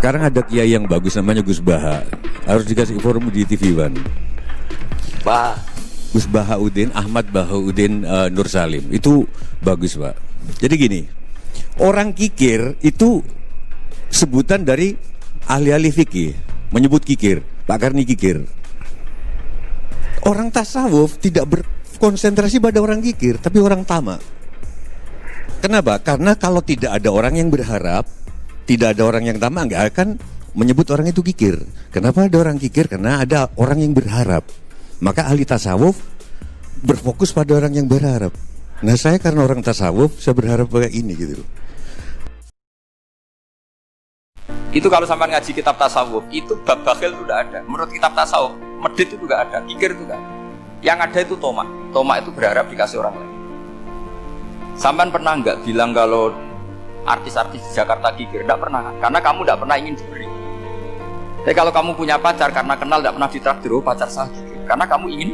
Sekarang ada kiai yang bagus namanya Gus Baha. Harus dikasih forum di TV One. Pak Gus Bahauddin, Ahmad Bahauddin Nur Salim. Itu bagus, Pak. Jadi gini, orang kikir itu sebutan dari ahli-ahli fikih, menyebut kikir, Pak Karni kikir. Orang tasawuf tidak berkonsentrasi pada orang kikir, tapi orang tamak. Kenapa? Karena kalau tidak ada orang yang berharap, tidak ada orang yang tamak, nggak akan menyebut orang itu kikir. Kenapa ada orang kikir? Karena ada orang yang berharap. Maka ahli tasawuf berfokus pada orang yang berharap. Nah, saya karena orang tasawuf, saya berharap kayak ini gitu. itu kalau sampai ngaji kitab tasawuf itu bab bakhil itu tidak ada. Menurut kitab tasawuf medit itu tidak ada, kikir itu tidak ada. Yang ada itu tomak. Tomak itu berharap dikasih orang lain. Sampai pernah nggak bilang kalau artis-artis di Jakarta kikir? Tidak pernah kan? Karena kamu tidak pernah ingin diberi. Tapi kalau kamu punya pacar karena kenal tidak pernah ditraktir, oh pacar saya kikir. Karena kamu ingin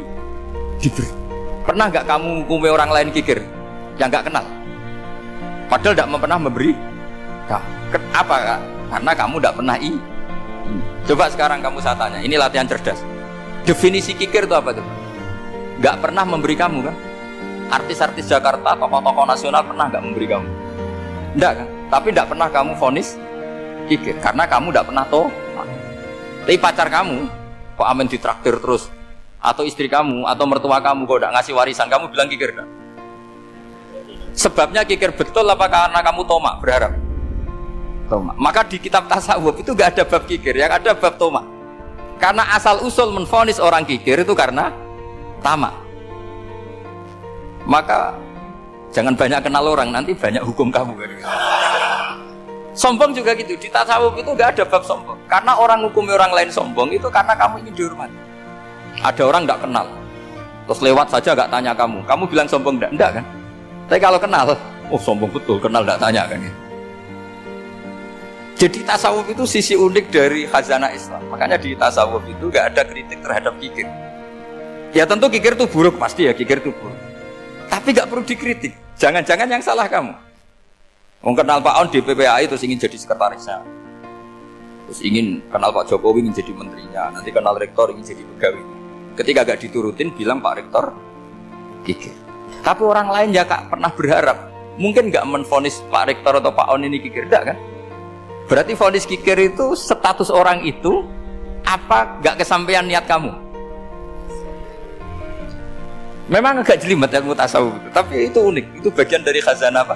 diberi. Pernah nggak kamu hukumi orang lain kikir yang nggak kenal? Padahal tidak pernah memberi. Apa kak? Karena kamu tidak pernah Coba sekarang kamu saya tanya, ini latihan cerdas. Definisi kikir itu apa tuh? Nggak pernah memberi kamu kan? Artis-artis Jakarta, tokoh-tokoh nasional pernah nggak memberi kamu? Enggak kan? Tapi tidak pernah kamu vonis kikir karena kamu tidak pernah tahu. Tapi pacar kamu kok amin ditraktir terus, atau istri kamu atau mertua kamu kok tidak ngasih warisan, kamu bilang kikir kan? Sebabnya kikir betul apa karena kamu tomak berharap? Tomak. Maka di kitab tasawuf itu nggak ada bab kikir, yang ada bab tomak. Karena asal usul menvonis orang kikir itu karena tamak. Maka jangan banyak kenal orang, nanti banyak hukum kamu kan? Sombong juga gitu, di tasawuf itu nggak ada bab sombong. Karena orang hukumi orang lain sombong itu karena kamu ingin dihormati. Ada orang nggak kenal, terus lewat saja nggak tanya kamu bilang sombong enggak kan? Tapi kalau kenal, oh sombong betul, kenal nggak tanya kan? Jadi tasawuf itu sisi unik dari khazanah Islam. Makanya di tasawuf itu nggak ada kritik terhadap kikir. Ya tentu kikir itu buruk, pasti ya kikir itu buruk. Tapi nggak perlu dikritik. Jangan-jangan yang salah kamu. Mau kenal Pak On di PPAI terus ingin jadi sekretarisnya, terus ingin kenal Pak Jokowi ingin jadi menterinya, nanti kenal rektor ingin jadi pegawai. Ketika gak diturutin bilang Pak Rektor kikir. Tapi orang lain ya kak pernah berharap, mungkin gak menvonis Pak Rektor atau Pak On ini kikir, enggak kan? Berarti vonis kikir itu status orang itu apa gak kesampaian niat kamu? Memang agak jelimet ilmu tasawuf itu, tapi itu unik, itu bagian dari khazanah apa?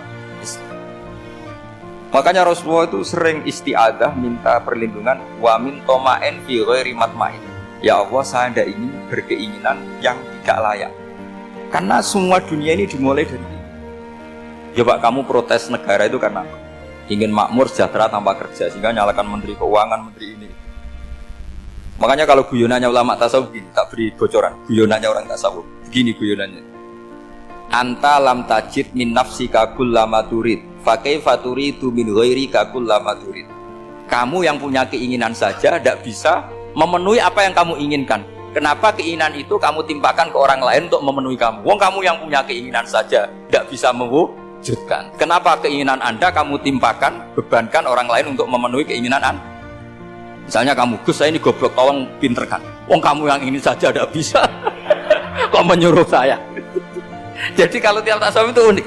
Makanya Rasulullah itu sering isti'adah minta perlindungan wa min toma'en fi ghairi matma'in. Ya Allah, saya tidak ingin berkeinginan yang tidak layak. Karena semua dunia ini dimulai dari ini. Coba kamu protes negara itu karena apa? Ingin makmur sejahtera tanpa kerja, sehingga nyalakan menteri keuangan, menteri ini. Makanya kalau guyonannya ulama tasawuf begini, tak beri bocoran. Guyonannya orang tasawuf begini guyonannya. Anta lam tajid min nafsika kullama turid fa kaifa turidu min ghairika kullama turid. Kamu yang punya keinginan saja tidak bisa memenuhi apa yang kamu inginkan. Kenapa keinginan itu kamu timpakan ke orang lain untuk memenuhi kamu? Wong kamu yang punya keinginan saja tidak bisa mewujudkan. Kenapa keinginan Anda kamu timpakan, bebankan orang lain untuk memenuhi keinginan Anda? Misalnya kamu, Gus saya ini goblok, tolong pinterkan. Wong kamu yang ini saja tidak bisa. Kok menyuruh saya? Jadi kalau tiap tasawuf itu unik.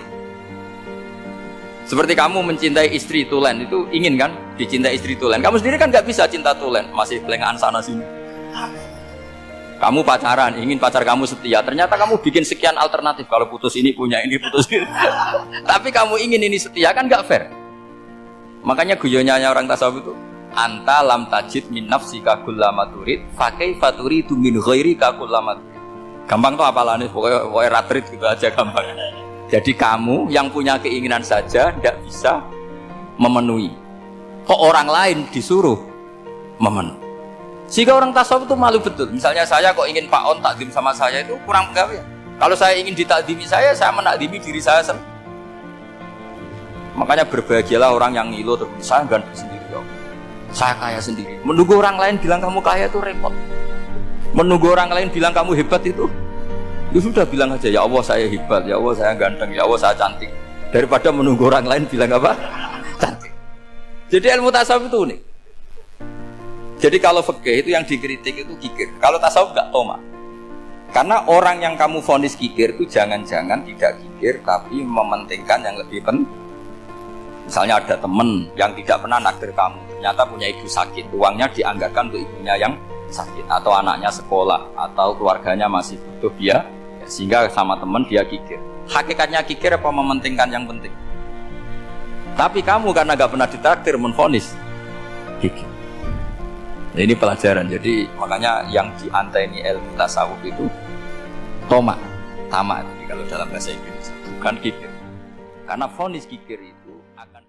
Seperti kamu mencintai istri tulen, itu ingin kan dicintai istri tulen. Kamu sendiri kan nggak bisa cinta tulen, masih pelengahan sana sini. Kamu pacaran, ingin pacar kamu setia. Ternyata kamu bikin sekian alternatif. Kalau putus ini punya ini, putus ini. Tapi kamu ingin ini setia, kan nggak fair. Makanya guyonanya orang tasawuf itu anta lam tajid min nafsika kullama turid fa kaifa turidu min ghairika kullama turid. Gampang tuh apalannya, pokoknya ratrit gitu aja gampang. Jadi kamu yang punya keinginan saja tidak bisa memenuhi. Kok orang lain disuruh memenuhi? Jika orang tasawuf itu malu betul. Misalnya saya kok ingin Pak On takdim sama saya itu kurang pegawai. Kalau saya ingin ditakdimi saya menakdimi diri saya sendiri. Makanya berbahagialah orang yang ngilu terus saya ganteng sendiri. Saya kaya sendiri. Menunggu orang lain bilang kamu kaya itu repot. Menunggu orang lain bilang kamu hebat itu, ya sudah bilang aja ya Allah saya hebat, ya Allah saya ganteng, ya Allah saya cantik. Daripada menunggu orang lain bilang apa? Cantik. Jadi ilmu tasawuf itu unik. Jadi kalau fikih itu yang dikritik itu kikir. Kalau tasawuf enggak toma. Karena orang yang kamu vonis kikir itu jangan-jangan tidak kikir tapi mementingkan yang lebih penting. Misalnya ada teman yang tidak pernah nakdir kamu, ternyata punya ibu sakit, uangnya dianggarkan untuk ibunya yang sakit, atau anaknya sekolah, atau keluarganya masih butuh dia, ya, sehingga sama teman dia kikir. Hakikatnya kikir apa mementingkan yang penting? Tapi kamu karena gak pernah ditakdir menvonis kikir. Nah, ini pelajaran. Jadi makanya yang dianteni ilmu tasawuf itu toma, tamak. Jadi kalau dalam bahasa Inggris bukan kikir. Karena vonis kikir itu akan